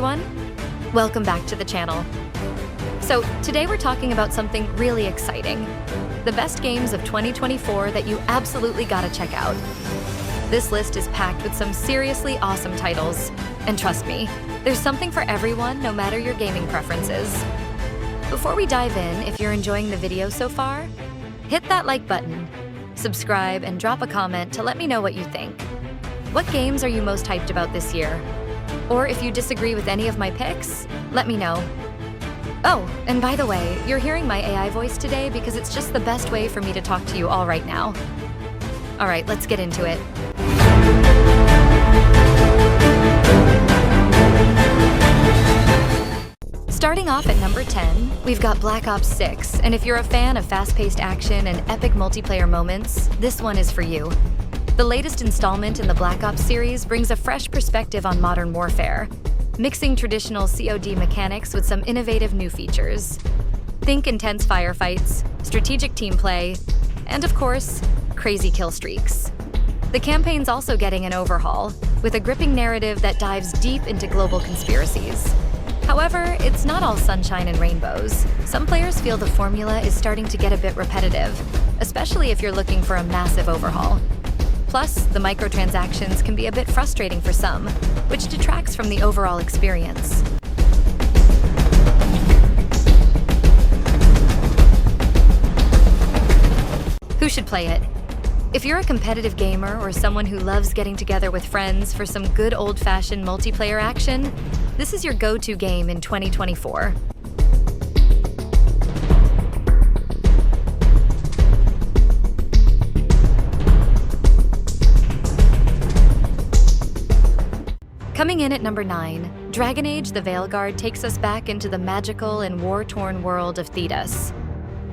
everyone. Welcome back to the channel. So today we're talking about something really exciting. The best games of 2024 that you absolutely gotta check out. This list is packed with some seriously awesome titles. And trust me, there's something for everyone no matter your gaming preferences. Before we dive in, if you're enjoying the video so far, hit that like button, subscribe, and drop a comment to let me know what you think. What games are you most hyped about this year? Or if you disagree with any of my picks, let me know. Oh, and by the way, you're hearing my AI voice today because it's just the best way for me to talk to you all right now. All right, let's get into it. Starting off at number 10, we've got Black Ops 6, and if you're a fan of fast-paced action and epic multiplayer moments, this one is for you. The latest installment in the Black Ops series brings a fresh perspective on modern warfare, mixing traditional COD mechanics with some innovative new features. Think intense firefights, strategic team play, and of course, crazy kill streaks. The campaign's also getting an overhaul, with a gripping narrative that dives deep into global conspiracies. However, it's not all sunshine and rainbows. Some players feel the formula is starting to get a bit repetitive, especially if you're looking for a massive overhaul. Plus, the microtransactions can be a bit frustrating for some, which detracts from the overall experience. Who should play it? If you're a competitive gamer or someone who loves getting together with friends for some good old-fashioned multiplayer action, this is your go-to game in 2024. Coming in at number 9, Dragon Age: The Veilguard takes us back into the magical and war-torn world of Thedas.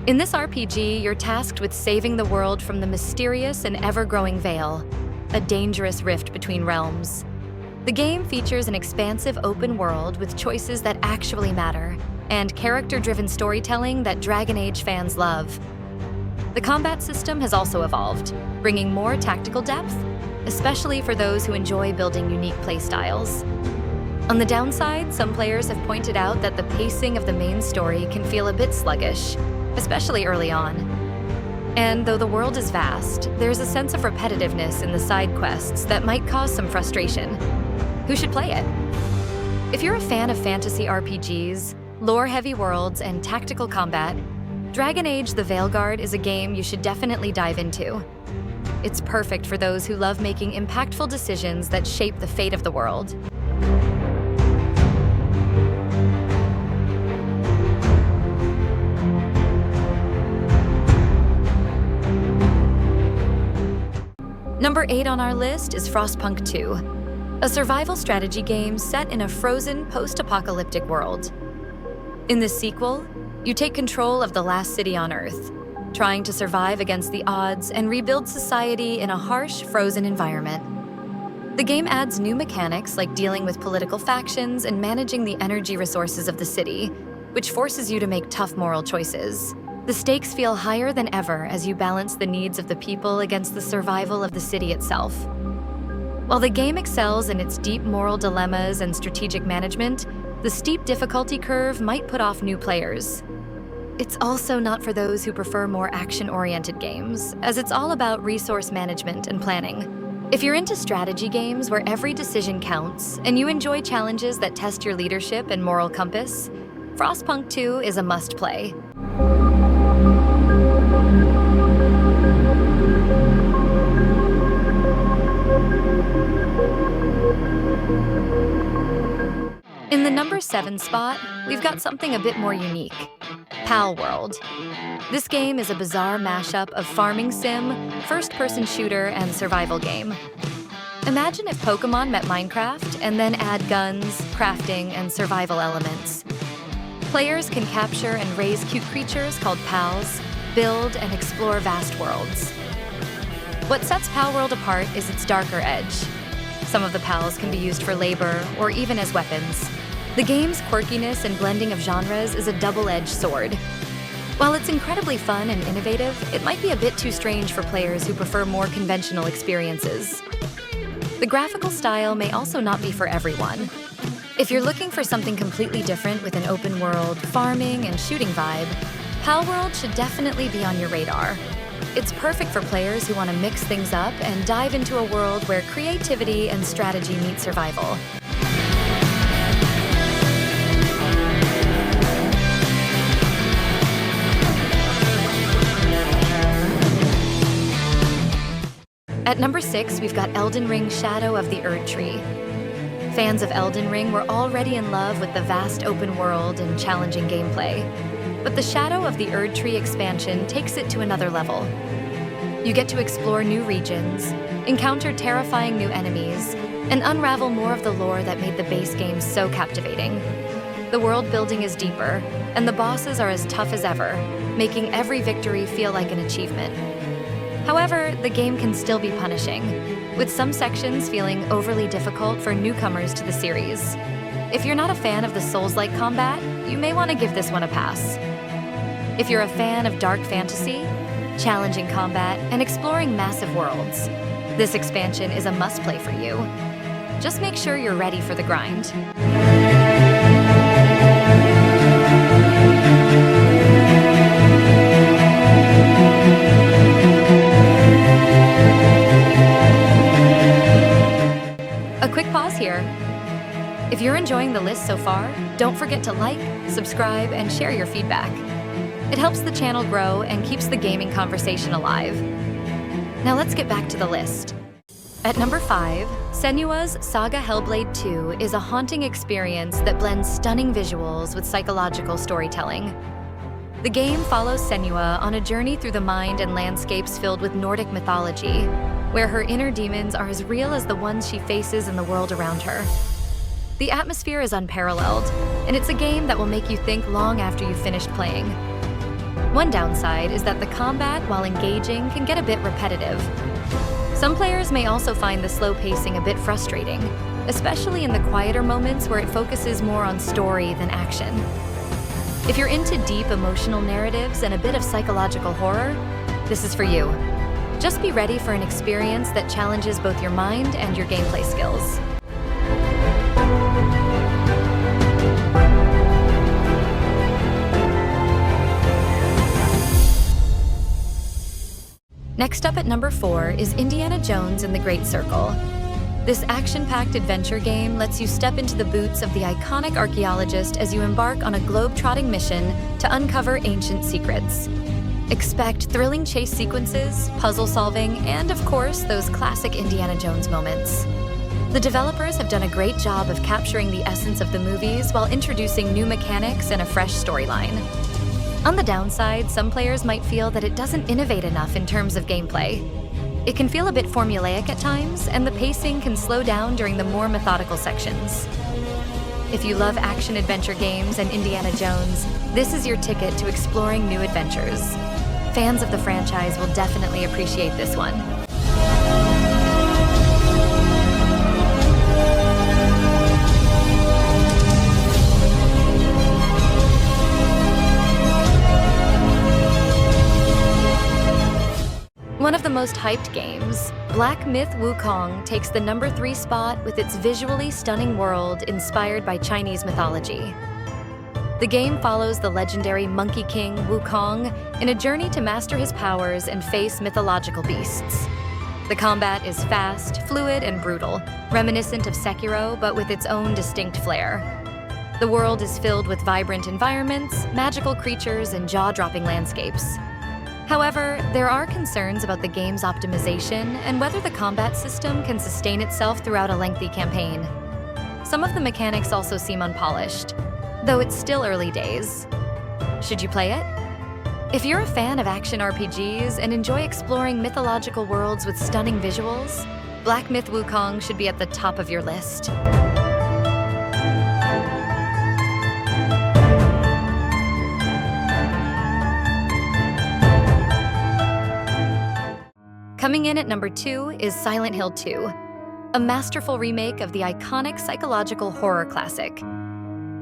In this RPG, you're tasked with saving the world from the mysterious and ever-growing Veil, a dangerous rift between realms. The game features an expansive open world with choices that actually matter, and character-driven storytelling that Dragon Age fans love. The combat system has also evolved, bringing more tactical depth, especially for those who enjoy building unique playstyles. On the downside, some players have pointed out that the pacing of the main story can feel a bit sluggish, especially early on. And though the world is vast, there's a sense of repetitiveness in the side quests that might cause some frustration. Who should play it? If you're a fan of fantasy RPGs, lore-heavy worlds, and tactical combat, Dragon Age: The Veilguard is a game you should definitely dive into. It's perfect for those who love making impactful decisions that shape the fate of the world. Number 8 on our list is Frostpunk 2, a survival strategy game set in a frozen, post-apocalyptic world. In this sequel, you take control of the last city on Earth, trying to survive against the odds and rebuild society in a harsh, frozen environment. The game adds new mechanics like dealing with political factions and managing the energy resources of the city, which forces you to make tough moral choices. The stakes feel higher than ever as you balance the needs of the people against the survival of the city itself. While the game excels in its deep moral dilemmas and strategic management, the steep difficulty curve might put off new players. It's also not for those who prefer more action-oriented games, as it's all about resource management and planning. If you're into strategy games where every decision counts, and you enjoy challenges that test your leadership and moral compass, Frostpunk 2 is a must-play. In the number 7 spot, we've got something a bit more unique. Pal World. This game is a bizarre mashup of farming sim, first-person shooter, and survival game. Imagine if Pokemon met Minecraft and then add guns, crafting, and survival elements. Players can capture and raise cute creatures called pals, build and explore vast worlds. What sets Pal World apart is its darker edge. Some of the pals can be used for labor or even as weapons. The game's quirkiness and blending of genres is a double-edged sword. While it's incredibly fun and innovative, it might be a bit too strange for players who prefer more conventional experiences. The graphical style may also not be for everyone. If you're looking for something completely different with an open world, farming, and shooting vibe, Palworld should definitely be on your radar. It's perfect for players who want to mix things up and dive into a world where creativity and strategy meet survival. At number 6, we've got Elden Ring: Shadow of the Erdtree. Fans of Elden Ring were already in love with the vast open world and challenging gameplay. But the Shadow of the Erdtree expansion takes it to another level. You get to explore new regions, encounter terrifying new enemies, and unravel more of the lore that made the base game so captivating. The world building is deeper, and the bosses are as tough as ever, making every victory feel like an achievement. However, the game can still be punishing, with some sections feeling overly difficult for newcomers to the series. If you're not a fan of the Souls-like combat, you may want to give this one a pass. If you're a fan of dark fantasy, challenging combat, and exploring massive worlds, this expansion is a must-play for you. Just make sure you're ready for the grind. A quick pause here. If you're enjoying the list so far, don't forget to like, subscribe, and share your feedback. It helps the channel grow and keeps the gaming conversation alive. Now let's get back to the list. At number 5, Senua's Saga Hellblade 2 is a haunting experience that blends stunning visuals with psychological storytelling. The game follows Senua on a journey through the mind and landscapes filled with Nordic mythology, where her inner demons are as real as the ones she faces in the world around her. The atmosphere is unparalleled, and it's a game that will make you think long after you've finished playing. One downside is that the combat, while engaging, can get a bit repetitive. Some players may also find the slow pacing a bit frustrating, especially in the quieter moments where it focuses more on story than action. If you're into deep emotional narratives and a bit of psychological horror, this is for you. Just be ready for an experience that challenges both your mind and your gameplay skills. Next up at number 4 is Indiana Jones and the Great Circle. This action-packed adventure game lets you step into the boots of the iconic archaeologist as you embark on a globe-trotting mission to uncover ancient secrets. Expect thrilling chase sequences, puzzle solving, and of course, those classic Indiana Jones moments. The developers have done a great job of capturing the essence of the movies while introducing new mechanics and a fresh storyline. On the downside, some players might feel that it doesn't innovate enough in terms of gameplay. It can feel a bit formulaic at times, and the pacing can slow down during the more methodical sections. If you love action-adventure games and Indiana Jones, this is your ticket to exploring new adventures. Fans of the franchise will definitely appreciate this one. One of the most hyped games, Black Myth Wukong takes the number 3 spot with its visually stunning world inspired by Chinese mythology. The game follows the legendary Monkey King Wukong in a journey to master his powers and face mythological beasts. The combat is fast, fluid, and brutal, reminiscent of Sekiro but with its own distinct flair. The world is filled with vibrant environments, magical creatures, and jaw-dropping landscapes. However, there are concerns about the game's optimization and whether the combat system can sustain itself throughout a lengthy campaign. Some of the mechanics also seem unpolished, though it's still early days. Should you play it? If you're a fan of action RPGs and enjoy exploring mythological worlds with stunning visuals, Black Myth Wukong should be at the top of your list. Coming in at number 2 is Silent Hill 2, a masterful remake of the iconic psychological horror classic.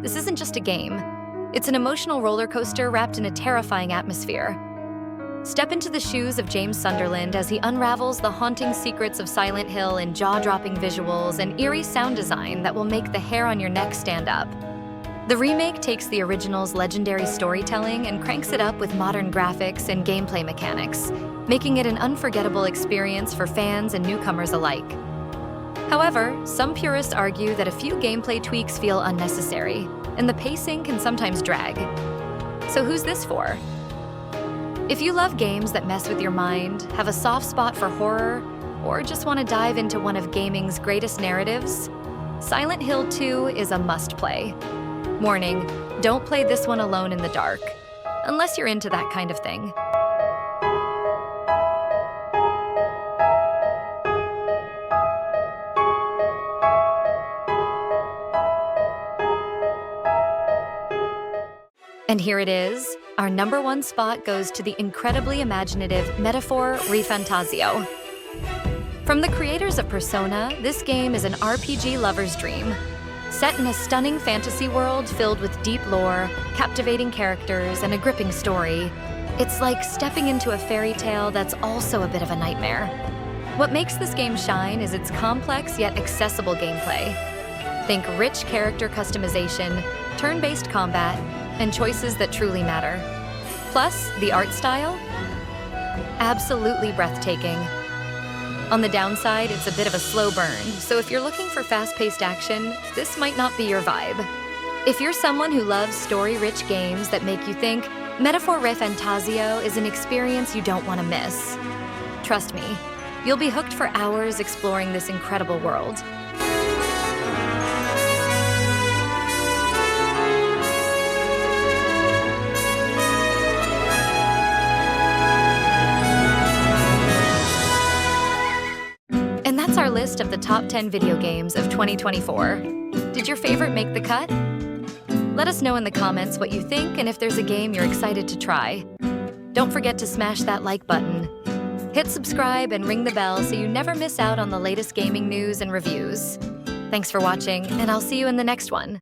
This isn't just a game, it's an emotional roller coaster wrapped in a terrifying atmosphere. Step into the shoes of James Sunderland as he unravels the haunting secrets of Silent Hill in jaw-dropping visuals and eerie sound design that will make the hair on your neck stand up. The remake takes the original's legendary storytelling and cranks it up with modern graphics and gameplay mechanics, making it an unforgettable experience for fans and newcomers alike. However, some purists argue that a few gameplay tweaks feel unnecessary, and the pacing can sometimes drag. So who's this for? If you love games that mess with your mind, have a soft spot for horror, or just want to dive into one of gaming's greatest narratives, Silent Hill 2 is a must-play. Warning, don't play this one alone in the dark, unless you're into that kind of thing. And here it is. Our #1 spot goes to the incredibly imaginative Metaphor ReFantazio. From the creators of Persona, this game is an RPG lover's dream. Set in a stunning fantasy world filled with deep lore, captivating characters, and a gripping story, it's like stepping into a fairy tale that's also a bit of a nightmare. What makes this game shine is its complex yet accessible gameplay. Think rich character customization, turn-based combat, and choices that truly matter. Plus, the art style? Absolutely breathtaking. On the downside, it's a bit of a slow burn, so if you're looking for fast-paced action, this might not be your vibe. If you're someone who loves story-rich games that make you think, Metaphor ReFantazio is an experience you don't want to miss. Trust me, you'll be hooked for hours exploring this incredible world. And that's our list of the top 10 video games of 2024. Did your favorite make the cut? Let us know in the comments what you think and if there's a game you're excited to try. Don't forget to smash that like button. Hit subscribe and ring the bell so you never miss out on the latest gaming news and reviews. Thanks for watching, and I'll see you in the next one.